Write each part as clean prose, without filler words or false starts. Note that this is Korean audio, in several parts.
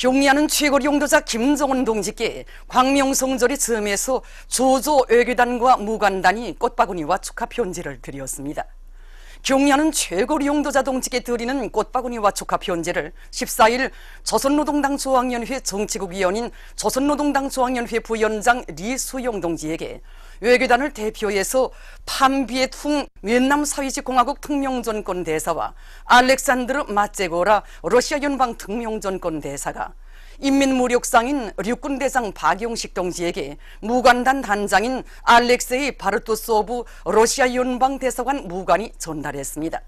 경리하는 최고리 용도자 김정은 동지께 광명성절의 즈음에서 조조 외교단과 무관단이 꽃바구니와 축하 편지를 드렸습니다. 경리하는 최고리 용도자 동지께 드리는 꽃바구니와 축하 편지를 14일 조선노동당 중앙연회 정치국 위원인 조선노동당 중앙연회 부위원장 리수용 동지에게 외교단을 대표해서 판비에퉁 베트남 사회주의공화국 특명전권 대사와 알렉산드르 마제고라 러시아 연방 특명전권 대사가 인민무력상인 육군대장 박용식 동지에게 무관단 단장인 알렉세이 바르토소브 러시아 연방대사관 무관이 전달했습니다.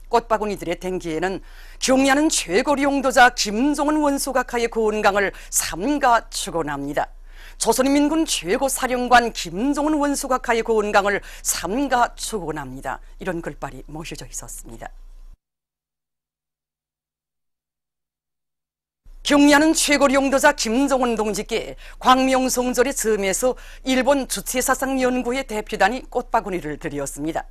꽃바구니들의 댕기에는 경리하는 최고리 용도자 김정은 원수각하의 건강을 삼가 축원합니다. 조선인민군 최고사령관 김정은 원수각하의 건강을 삼가 축원합니다. 이런 글발이 모셔져 있었습니다. 경리하는 최고리 용도자 김정은 동지께 광명성절의 즈음에서 일본 주체사상연구회 대표단이 꽃바구니를 드렸습니다.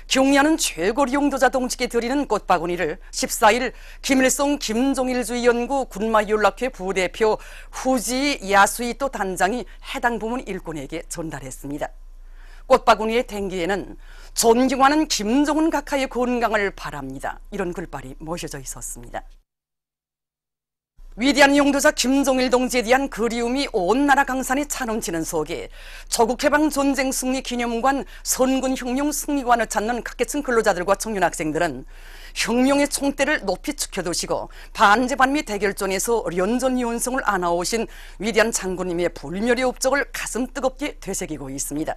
경리하는 최고리 용도자 동지께 드리는 꽃바구니를 14일 김일성 김종일주의 연구 군마연락회 부대표 후지 야수이토 단장이 해당 부문 일꾼에게 전달했습니다. 꽃바구니의 댕기에는 존경하는 김정은 각하의 건강을 바랍니다. 이런 글발이 모셔져 있었습니다. 위대한 용도자 김종일 동지에 대한 그리움이 온 나라 강산에 차넘치는 속에 조국해방 전쟁 승리 기념관 선군혁명 승리관을 찾는 각계층 근로자들과 청년 학생들은 혁명의 총대를 높이 축혀두시고 반제반미 대결전에서 연전연승을 안아오신 위대한 장군님의 불멸의 업적을 가슴 뜨겁게 되새기고 있습니다.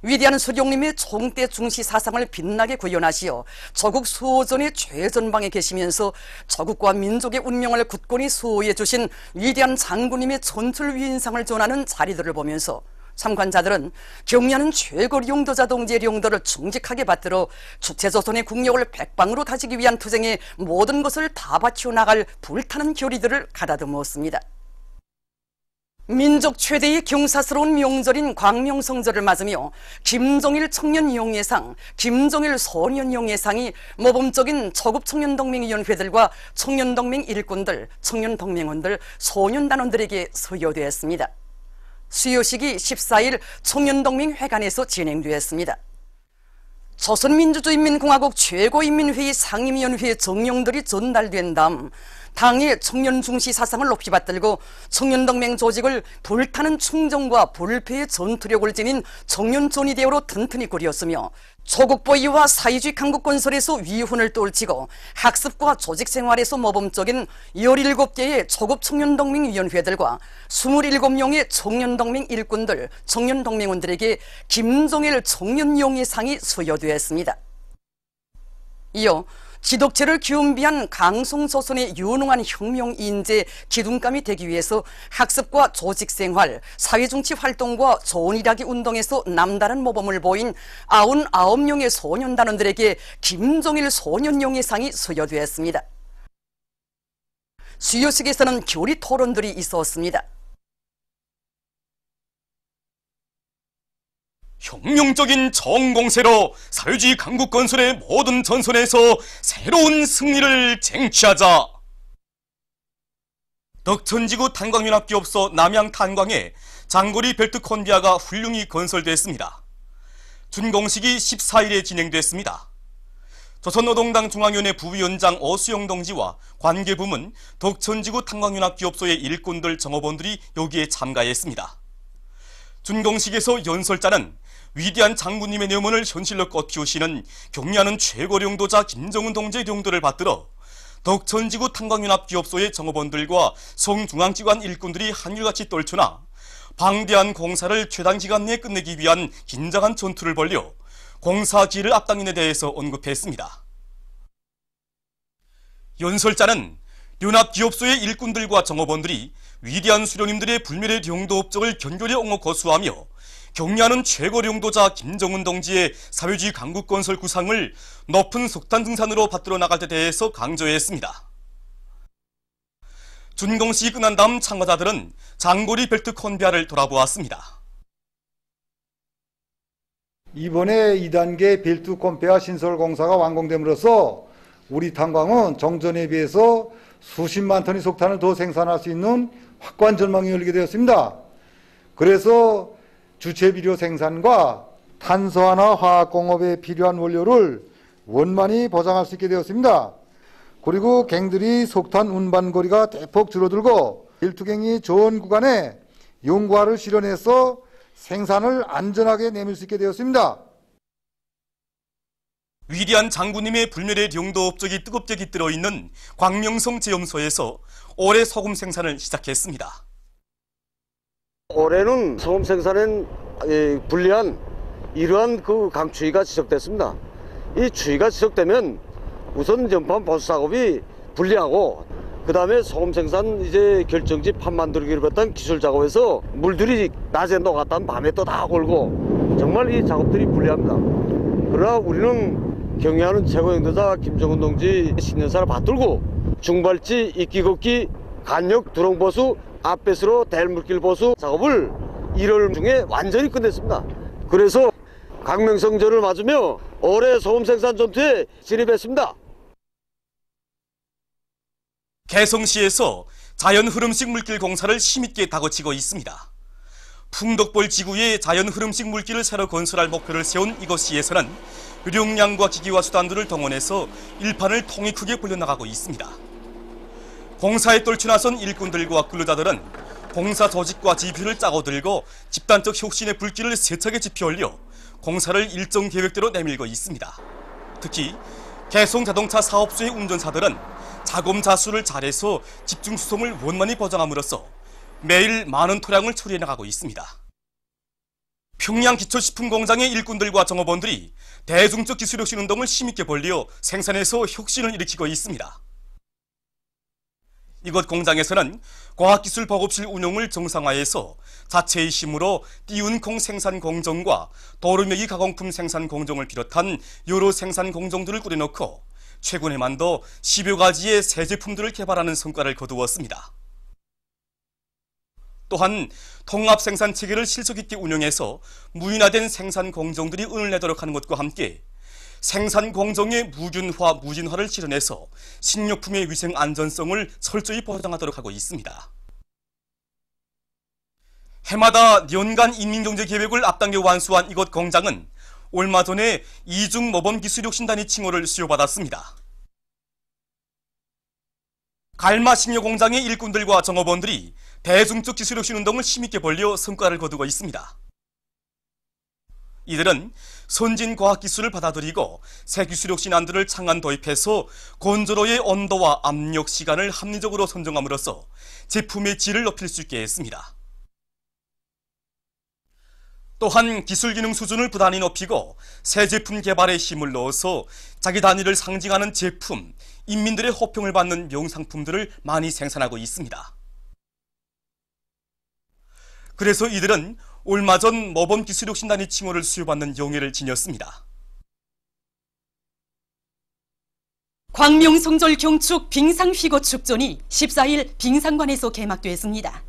위대한 수령님의 총대 중시 사상을 빛나게 구현하시어 조국 수호전의 최전방에 계시면서 조국과 민족의 운명을 굳건히 수호해 주신 위대한 장군님의 전출 위인상을 전하는 자리들을 보면서 참관자들은 경리하는 최고리 용도자 동지의 용도를 충직하게 받들어 주체조선의 국력을 백방으로 다지기 위한 투쟁에 모든 것을 다 바치어 나갈 불타는 결의들을 가다듬었습니다. 민족 최대의 경사스러운 명절인 광명성절을 맞으며 김정일 청년용예상, 김정일 소년용예상이 모범적인 조국청년동맹위원회들과 청년동맹 일꾼들, 청년동맹원들, 소년단원들에게 수여되었습니다. 수여식이 14일 청년동맹회관에서 진행되었습니다. 조선민주주의인민공화국 최고인민회의 상임위원회 정령들이 전달된 다음 당의 청년 중시 사상을 높이 받들고 청년동맹 조직을 불타는 충정과 불패의 전투력을 지닌 청년존이 대우로 튼튼히 꾸렸으며 조국보위와 사회주의 강국건설에서 위훈을 떨치고 학습과 조직생활에서 모범적인 17개의 조국청년동맹위원회들과 27명의 청년동맹 일꾼들, 청년동맹원들에게 김종일 청년용예상이 수여되었습니다. 이어 지독체를 겸비한 강성조선의 유능한 혁명 인재 기둥감이 되기 위해서 학습과 조직생활, 사회정치 활동과 좋은 일하기 운동에서 남다른 모범을 보인 99명의 소년단원들에게 김종일 소년용예상이 수여되었습니다. 수여식에서는 교리 토론들이 있었습니다. 혁명적인 정공세로 사회주의 강국 건설의 모든 전선에서 새로운 승리를 쟁취하자. 덕천지구 탄광연합기업소 남양 탄광에 장거리 벨트 콘비아가 훌륭히 건설됐습니다. 준공식이 14일에 진행됐습니다. 조선노동당 중앙위원회 부위원장 어수영 동지와 관계부문 덕천지구 탄광연합기업소의 일꾼들 정업원들이 여기에 참가했습니다. 준공식에서 연설자는 위대한 장군님의 내문을 현실로 꽃피우시는 경리하는 최고리 용도자 김정은 동지의 용도를 받들어 덕천지구 탄광연합기업소의 정업원들과 송중앙지관 일꾼들이 한결같이 떨쳐나 방대한 공사를 최단 기간 내에 끝내기 위한 긴장한 전투를 벌여 공사 기일을 앞당긴 데 대해서 언급했습니다. 연설자는 연합기업소의 일꾼들과 정업원들이 위대한 수령님들의 불멸의 용도 업적을 견고히 옹호 거수하며 경리하는 최고리 용도자 김정은 동지의 사회주의 강국 건설 구상을 높은 속탄 등산으로 받들어 나갈 데 대해서 강조했습니다. 준공식이 끝난 다음 참가자들은 장거리 벨트 콘비아를 돌아보았습니다. 이번에 2단계 벨트 콘비아 신설 공사가 완공됨으로써 우리 탄광은 정전에 비해서 수십만 톤의 석탄을 더 생산할 수 있는 확고한 전망이 열리게 되었습니다. 그래서 주체 비료 생산과 탄소화나 화학공업에 필요한 원료를 원만히 보장할 수 있게 되었습니다. 그리고 갱들이 석탄 운반 거리가 대폭 줄어들고 일투갱이 좋은 구간에 용구화를 실현해서 생산을 안전하게 내밀 수 있게 되었습니다. 위대한 장군님의 불멸의 용도 업적이 뜨겁게 깃들어 있는 광명성 제염소에서 올해 소금 생산을 시작했습니다. 올해는 소금 생산엔 불리한 이러한 강추위가 지속됐습니다. 이 추위가 지속되면 우선 전판 보수 작업이 불리하고, 그 다음에 소금 생산 결정지 판 만들기를 했던 기술 작업에서 물들이 낮에 녹았다면 밤에 또 다 골고, 정말 이 작업들이 불리합니다. 그러나 우리는 경의하는 최고 영도자 김정은 동지 신년사를 받들고 중발지, 이끼 걷기, 간역, 두렁보수, 앞배수로 대물길 보수 작업을 1월 중에 완전히 끝냈습니다. 그래서 광명성절을 맞으며 올해 소금 생산 전투에 진입했습니다. 개성시에서 자연 흐름식 물길 공사를 힘있게 다그치고 있습니다. 풍덕벌 지구에 자연 흐름식 물길을 새로 건설할 목표를 세운 이곳시에서는 용량과 기기와 수단들을 동원해서 일판을 통이 크게 벌려나가고 있습니다. 공사에 떨쳐나선 일꾼들과 근로자들은 공사 조직과 지표를 짜고 들고 집단적 혁신의 불길을 세차게 지펴 올려 공사를 일정 계획대로 내밀고 있습니다. 특히 개성자동차 사업소의 운전사들은 자검자수를 잘해서 집중 수송을 원만히 보장함으로써 매일 많은 토량을 처리해 나가고 있습니다. 평양 기초식품공장의 일꾼들과 종업원들이 대중적 기술혁신 운동을 힘있게 벌려 생산에서 혁신을 일으키고 있습니다. 이곳 공장에서는 과학기술 보급실 운영을 정상화해서 자체의 힘으로 띄운콩 생산 공정과 도루메기 가공품 생산 공정을 비롯한 여러 생산 공정들을 꾸려놓고 최근에만도 10여 가지의 새 제품들을 개발하는 성과를 거두었습니다. 또한 통합 생산 체계를 실속 있게 운영해서 무인화된 생산 공정들이 운을 내도록 하는 것과 함께 생산 공정의 무균화, 무진화를 실현해서 식료품의 위생 안전성을 철저히 보장하도록 하고 있습니다. 해마다 연간 인민경제계획을 앞당겨 완수한 이곳 공장은 얼마 전에 이중 모범기술혁신단위 칭호를 수여받았습니다. 갈마식료공장의 일꾼들과 종업원들이 대중적 기술혁신 운동을 힘있게 벌려 성과를 거두고 있습니다. 이들은 선진 과학기술을 받아들이고 새 기술혁신안들을 창안 도입해서 건조로의 온도와 압력, 시간을 합리적으로 선정함으로써 제품의 질을 높일 수 있게 했습니다. 또한 기술 기능 수준을 부단히 높이고 새 제품 개발에 힘을 넣어서 자기 단위를 상징하는 제품, 인민들의 호평을 받는 명상품들을 많이 생산하고 있습니다. 그래서 이들은 얼마 전 모범기술혁신단위 칭호를 수여받는 영예를 지녔습니다. 광명성절 경축 빙상휘거축전이 14일 빙상관에서 개막됐습니다.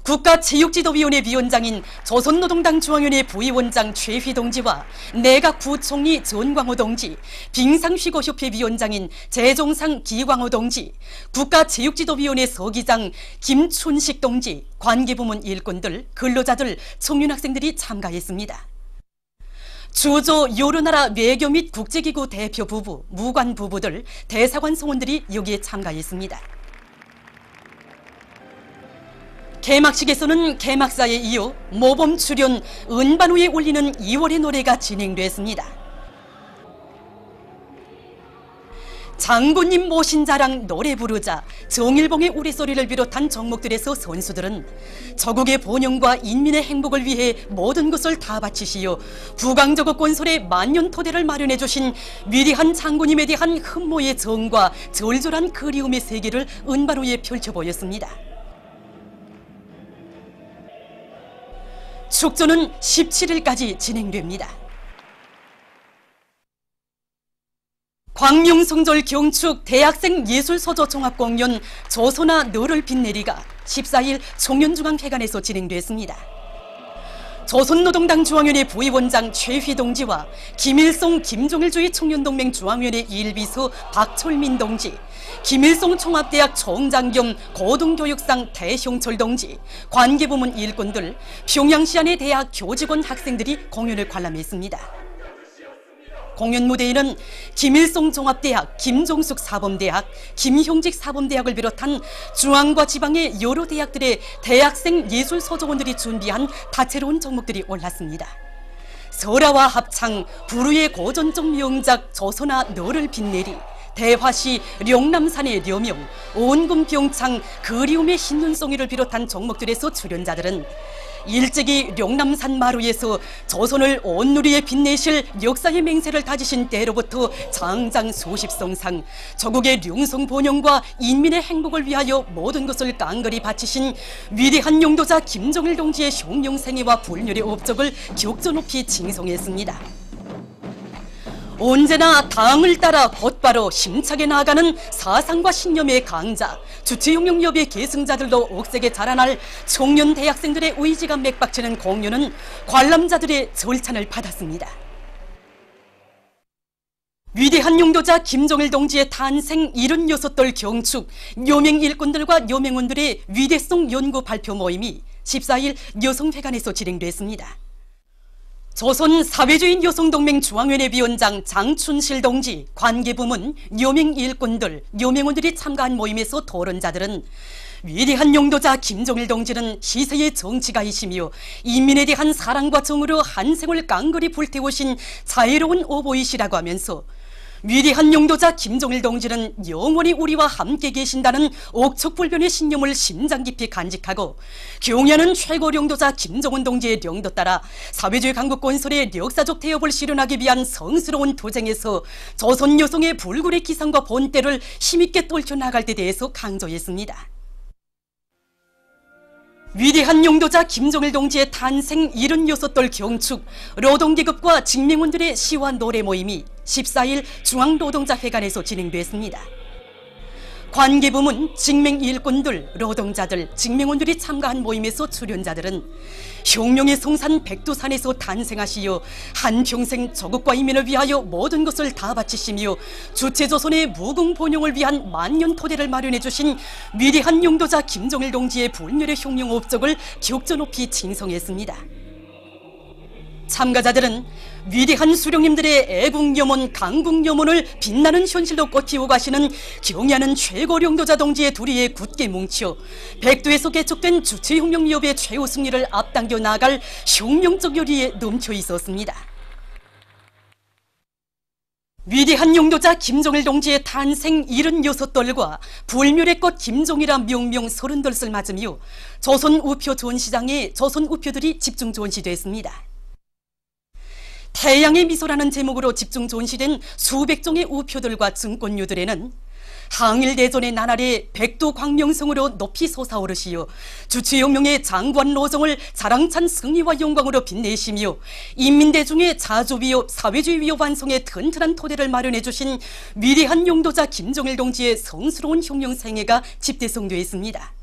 국가체육지도위원회 위원장인 조선노동당 중앙위원회 부위원장 최휘 동지와 내각 부총리 전광호 동지, 빙상휘거협회 위원장인 재종상 기광호 동지, 국가체육지도위원회 서기장 김춘식 동지, 관계부문 일꾼들, 근로자들, 청년학생들이 참가했습니다. 주조 여러 나라 외교 및 국제기구 대표 부부, 무관 부부들, 대사관 성원들이 여기에 참가했습니다. 개막식에서는 개막사에 이어 모범 출연 은반우에 올리는 2월의 노래가 진행됐습니다. 장군님 모신 자랑 노래 부르자, 정일봉의 우리소리를 비롯한 종목들에서 선수들은 저국의 번영과 인민의 행복을 위해 모든 것을 다 바치시어 부강저국 건설의 만년 토대를 마련해 주신 위대한 장군님에 대한 흠모의 정과 절절한 그리움의 세계를 은반우에 펼쳐 보였습니다. 축전은 17일까지 진행됩니다. 광명성절 경축 대학생 예술서조 종합공연 조소나 너를 빛내리가 14일 청년중앙회관에서 진행됐습니다. 조선노동당 중앙위원회 부위원장 최휘 동지와 김일성 김종일주의 청년동맹 중앙위원회 일비수 박철민 동지, 김일성 총합대학 총장 겸 고등교육상 대형철 동지, 관계부문 일꾼들, 평양시안의 대학 교직원 학생들이 공연을 관람했습니다. 공연 무대에는 김일성 종합대학, 김종숙 사범대학, 김형직 사범대학을 비롯한 중앙과 지방의 여러 대학들의 대학생 예술소조원들이 준비한 다채로운 종목들이 올랐습니다. 설화와 합창, 불후의 고전적 명작 조선아 너를 빛내리, 대화시 령남산의 려명, 온금 병창, 그리움의 흰눈송이를 비롯한 종목들에서 출연자들은 일제기 령남산 마루에서 조선을 온누리에 빛내실 역사의 맹세를 다지신 때로부터 장장 수십 성상, 조국의 룡성 번영과 인민의 행복을 위하여 모든 것을 깡그리 바치신 위대한 용도자 김정일 동지의 흉룡생애와 불멸의 업적을 격조 높이 칭송했습니다. 언제나 당을 따라 곧바로 힘차게 나아가는 사상과 신념의 강자, 주체혁명협의 계승자들도 억세게 자라날 청년 대학생들의 의지가 맥박치는 공연은 관람자들의 절찬을 받았습니다. 위대한 용도자 김정일 동지의 탄생 76돌 경축, 여맹 일꾼들과 여맹원들의 위대성 연구 발표 모임이 14일 여성회관에서 진행됐습니다. 조선 사회주의 여성동맹 중앙위원회 위원장 장춘실 동지, 관계부문, 여맹 일꾼들, 여맹원들이 참가한 모임에서 토론자들은 위대한 용도자 김정일 동지는 시세의 정치가이시며 인민에 대한 사랑과 정으로 한 생을 깡그리 불태우신 자애로운 오보이시라고 하면서 위대한 용도자 김정일 동지는 영원히 우리와 함께 계신다는 옥석불변의 신념을 심장 깊이 간직하고 경애하는 최고 용도자 김정은 동지의 령도 따라 사회주의 강국 건설의 역사적 태엽을 실현하기 위한 성스러운 도쟁에서 조선 여성의 불굴의 기상과 본때를 힘있게 떨쳐나갈 데 대해서 강조했습니다. 위대한 용도자 김정일 동지의 탄생 76돌 경축, 노동계급과 직맹원들의 시와 노래 모임이 14일 중앙노동자회관에서 진행됐습니다. 관계부문, 직맹 일꾼들, 노동자들, 직맹원들이 참가한 모임에서 출연자들은 혁명의 성산 백두산에서 탄생하시어 한평생 조국과 인민을 위하여 모든 것을 다 바치시며 주체조선의 무궁본영을 위한 만년 토대를 마련해 주신 위대한 용도자 김정일 동지의 불멸의 혁명 업적을 격조 높이 칭송했습니다. 참가자들은 위대한 수령님들의 애국염원, 강국염원을 빛나는 현실로 꽃피우고 가시는 경애하는 최고 용도자 동지의 둘이에 굳게 뭉쳐 백두에서 개척된 주체혁명위협의 최후 승리를 앞당겨 나아갈 혁명적 열의에 넘쳐 있었습니다. 위대한 용도자 김정일 동지의 탄생 76돌과 불멸의 꽃 김종이라 명명 30돌을 맞으며 조선 우표 전시장에 조선 우표들이 집중 전시됐습니다. 태양의 미소라는 제목으로 집중 전시된 수백 종의 우표들과 증권류들에는 항일대전의 나날에 백두광명성으로 높이 솟아오르시어 주체혁명의 장관 노정을 자랑찬 승리와 영광으로 빛내시며 인민대중의 자주위협, 사회주의 위협 완성의 튼튼한 토대를 마련해 주신 위대한 용도자 김정일 동지의 성스러운 혁명 생애가 집대성되었습니다.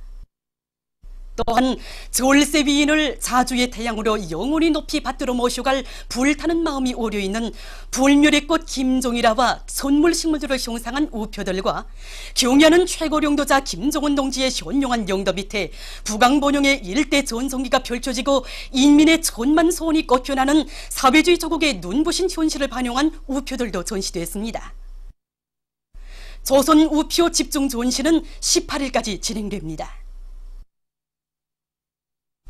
또한 절세 위인을 자주의 태양으로 영원히 높이 받들어 모셔갈 불타는 마음이 오려있는 불멸의 꽃 김종일아와 선물식물들을 형상한 우표들과 경애하는 최고 용도자 김정은 동지의 현명한 영도 밑에 북왕본영의 일대 전성기가 펼쳐지고 인민의 천만 소원이 꽃펴나는 사회주의 조국의 눈부신 현실을 반영한 우표들도 전시됐습니다. 조선 우표 집중 전시는 18일까지 진행됩니다.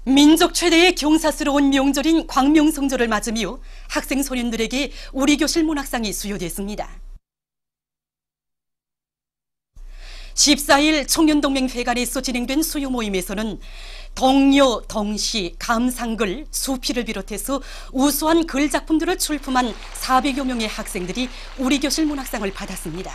민족 최대의 경사스러운 명절인 광명성절을 맞으며 학생 소년들에게 우리 교실 문학상이 수여됐습니다. 14일 청년동맹회관에서 진행된 수요 모임에서는 동요, 동시, 감상글, 수필을 비롯해서 우수한 글작품들을 출품한 400여 명의 학생들이 우리 교실 문학상을 받았습니다.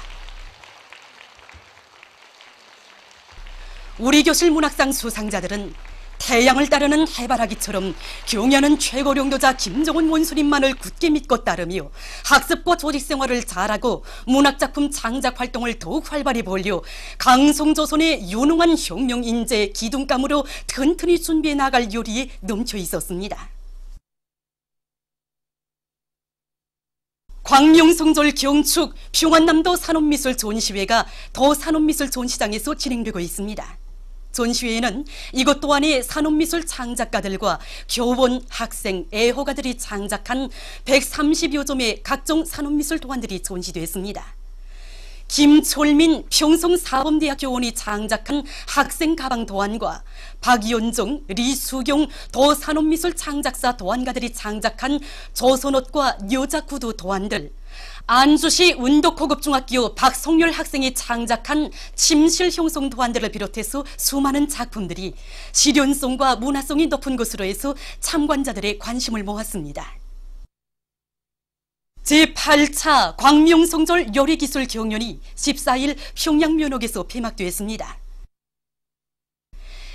우리 교실 문학상 수상자들은 태양을 따르는 해바라기처럼 경애하는 최고 용도자 김정은 원수님만을 굳게 믿고 따르며 학습과 조직생활을 잘하고 문학작품 창작 활동을 더욱 활발히 벌여 강성조선의 유능한 혁명인재 기둥감으로 튼튼히 준비해 나갈 요리에 넘쳐 있었습니다. 광명성절 경축 평안남도 산업미술 전시회가 더 산업미술 전시장에서 진행되고 있습니다. 전시회에는 이곳 또한의 산업미술 창작가들과 교원, 학생, 애호가들이 창작한 130여 점의 각종 산업미술 도안들이 전시됐습니다. 김철민 평성사범대학 교원이 창작한 학생 가방 도안과 박연정, 리수경 더 산업미술 창작사 도안가들이 창작한 조선옷과 여자 구두 도안들, 안주시 운덕고급중학교 박성열 학생이 창작한 침실 형성 도안들을 비롯해서 수많은 작품들이 실용성과 문화성이 높은 것으로 해서 참관자들의 관심을 모았습니다. 제8차 광명성절 요리기술 경연이 14일 평양면옥에서 폐막되었습니다.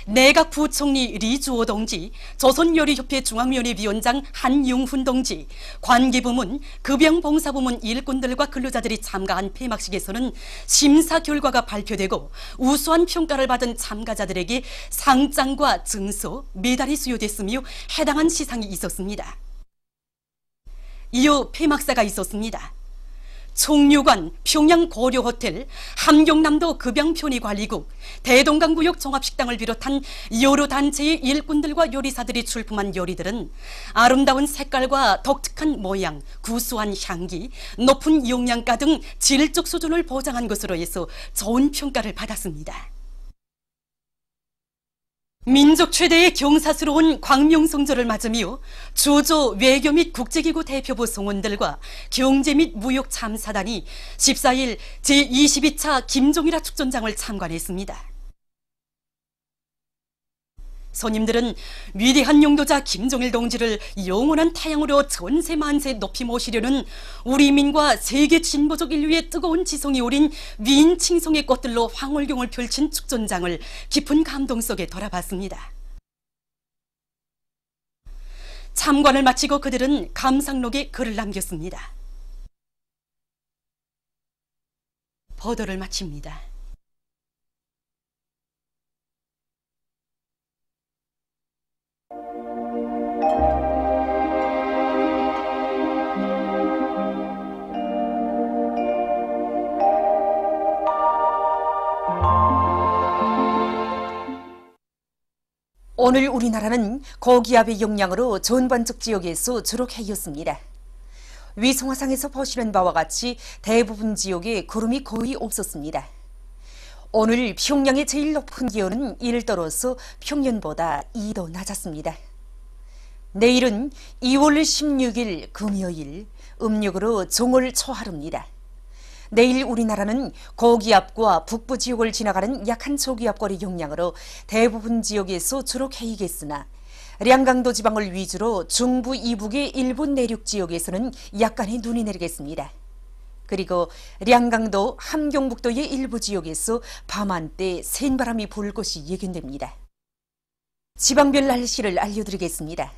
내각 부총리 리주호 동지, 조선요리협회 중앙위원회위원장 한용훈 동지, 관계부문, 급양봉사부문 일꾼들과 근로자들이 참가한 폐막식에서는 심사 결과가 발표되고 우수한 평가를 받은 참가자들에게 상장과 증서, 메달이 수여됐으며 해당한 시상이 있었습니다. 이어 폐막사가 있었습니다. 총류관, 평양고려호텔, 함경남도 급양편의관리국, 대동강구역 종합식당을 비롯한 여러 단체의 일꾼들과 요리사들이 출품한 요리들은 아름다운 색깔과 독특한 모양, 구수한 향기, 높은 영양가 등 질적 수준을 보장한 것으로 해서 좋은 평가를 받았습니다. 민족 최대의 경사스러운 광명성절을 맞으며 주조 외교 및 국제기구 대표부 성원들과 경제 및 무역 참사단이 14일 제22차 김종일화 축전장을 참관했습니다. 손님들은 위대한 용도자 김종일 동지를 영원한 태양으로 전세 만세 높이 모시려는 우리 민과 세계 진보적 인류의 뜨거운 지성이 우린 위인 칭송의 꽃들로 황홀경을 펼친 축전장을 깊은 감동 속에 돌아봤습니다. 참관을 마치고 그들은 감상록에 글을 남겼습니다. 보도를 마칩니다. 오늘 우리나라는 고기압의 영향으로 전반적 지역에서 주로 해였습니다. 위성화상에서 보시는 바와 같이 대부분 지역에 구름이 거의 없었습니다. 오늘 평양의 제일 높은 기온은 1을 떨어서 평년보다 2도 낮았습니다. 내일은 2월 16일 금요일, 음력으로 종월 초하루입니다. 내일 우리나라는 고기압과 북부 지역을 지나가는 약한 저기압골의 영향으로 대부분 지역에서 주로 개이겠으나 량강도 지방을 위주로 중부 이북의 일부 내륙 지역에서는 약간의 눈이 내리겠습니다. 그리고 량강도 함경북도의 일부 지역에서 밤한때 센바람이 불 것이 예견됩니다. 지방별 날씨를 알려드리겠습니다.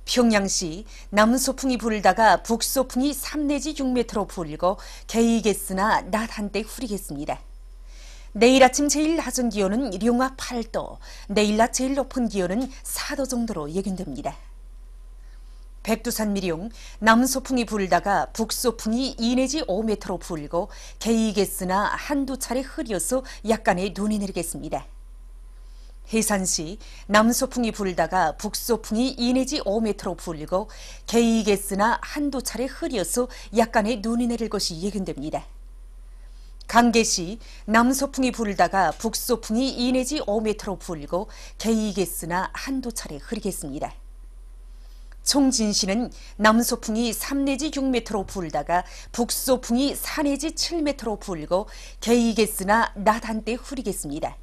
평양시 남소풍이 불다가 북소풍이 3 내지 6m로 불고 개이겠으나 낮 한때 흐리겠습니다. 내일 아침 제일 낮은 기온은 룡화 8도, 내일 낮 제일 높은 기온은 4도 정도로 예견됩니다. 백두산 미룡 남소풍이 불다가 북소풍이 2 내지 5m로 불고 개이겠으나 한두 차례 흐려서 약간의 눈이 내리겠습니다. 해산시 남소풍이 불다가 북소풍이 2 내지 5m로 불고 개이겠으나 한두 차례 흐려서 약간의 눈이 내릴 것이 예견됩니다. 강계시 남소풍이 불다가 북소풍이 2 내지 5m로 불고 개이겠으나 한두 차례 흐리겠습니다. 총진시는 남소풍이 3 내지 6m로 불다가 북소풍이 4 내지 7m로 불고 개이겠으나 낮 한때 흐리겠습니다.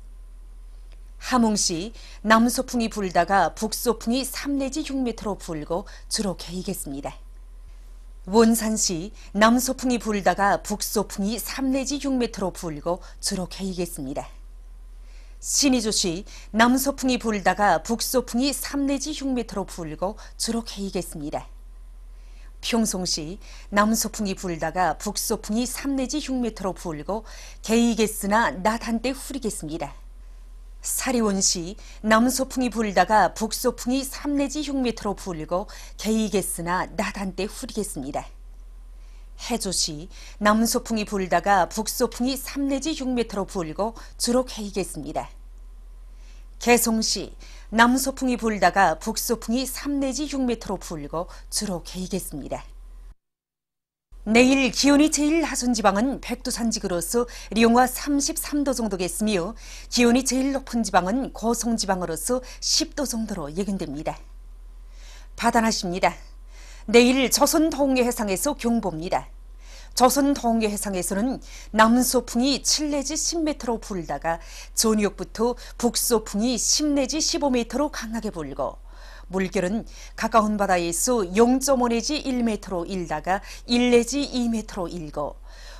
함흥시 남소풍이 불다가 북소풍이 3 내지 6m로 불고 주로 개이겠습니다. 원산시 남소풍이 불다가 북소풍이 3 내지 6m로 불고 주로 개이겠습니다. 신의주시 남소풍이 불다가 북소풍이 3 내지 6m로 불고 주로 개이겠습니다. 평송시 남소풍이 불다가 북소풍이 3 내지 6m로 불고 개이겠으나 낮 한때 흐리겠습니다. 사리원시 남소풍이 불다가 북소풍이 3 내지 6m로 불고 개이겠으나 낮 한때 흐리겠습니다. 해조시 남소풍이 불다가 북소풍이 3 내지 6m로 불고 주로 개이겠습니다. 개송시 남소풍이 불다가 북소풍이 3 내지 6m로 불고 주로 개이겠습니다. 내일 기온이 제일 낮은 지방은 백두산지구로서 영하 33도 정도겠으며 기온이 제일 높은 지방은 고성지방으로서 10도 정도로 예견됩니다. 바다날씨입니다. 내일 조선 동해 해상에서 경보입니다. 조선 동해 해상에서는 남소풍이 7 내지 10m로 불다가 저녁부터 북소풍이 10 내지 15m로 강하게 불고 물결은 가까운 바다에서 0.5 내지 1m로 일다가 1 내지 2m로 일고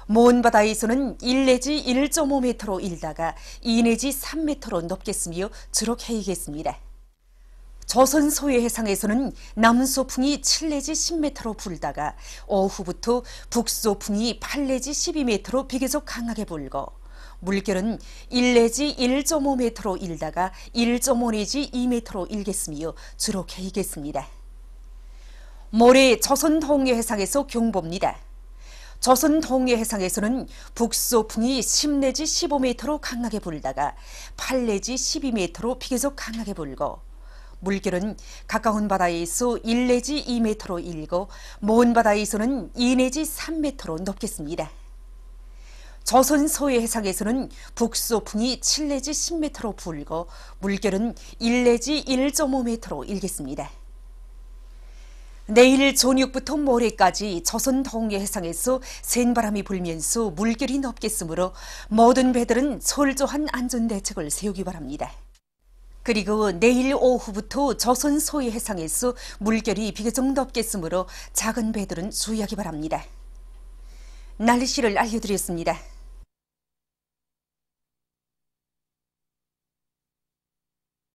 먼 바다에서는 1 내지 1.5m로 일다가 2 내지 3m로 높겠으며 주로 개이겠습니다. 조선 소해 해상에서는 남소풍이 7 내지 10m로 불다가 오후부터 북소풍이 8 내지 12m로 비교적 강하게 불고 물결은 1 내지 1.5m로 일다가 1.5 내지 2m로 일겠으며 주로 개이겠습니다. 모레 조선 동해 해상에서 경보입니다. 조선 동해 해상에서는 북소풍이 10 내지 15m로 강하게 불다가 8 내지 12m로 비교적 강하게 불고 물결은 가까운 바다에서 1 내지 2m로 일고 먼 바다에서는 2 내지 3m로 높겠습니다. 조선 서해 해상에서는 북소풍이 7 내지 10m로 불고 물결은 1 내지 1.5m로 일겠습니다. 내일 저녁부터 모레까지 조선 동해 해상에서 센 바람이 불면서 물결이 높겠으므로 모든 배들은 철저한 안전대책을 세우기 바랍니다. 그리고 내일 오후부터 조선 서해 해상에서 물결이 비교적 높겠으므로 작은 배들은 주의하기 바랍니다. 날씨를 알려드렸습니다.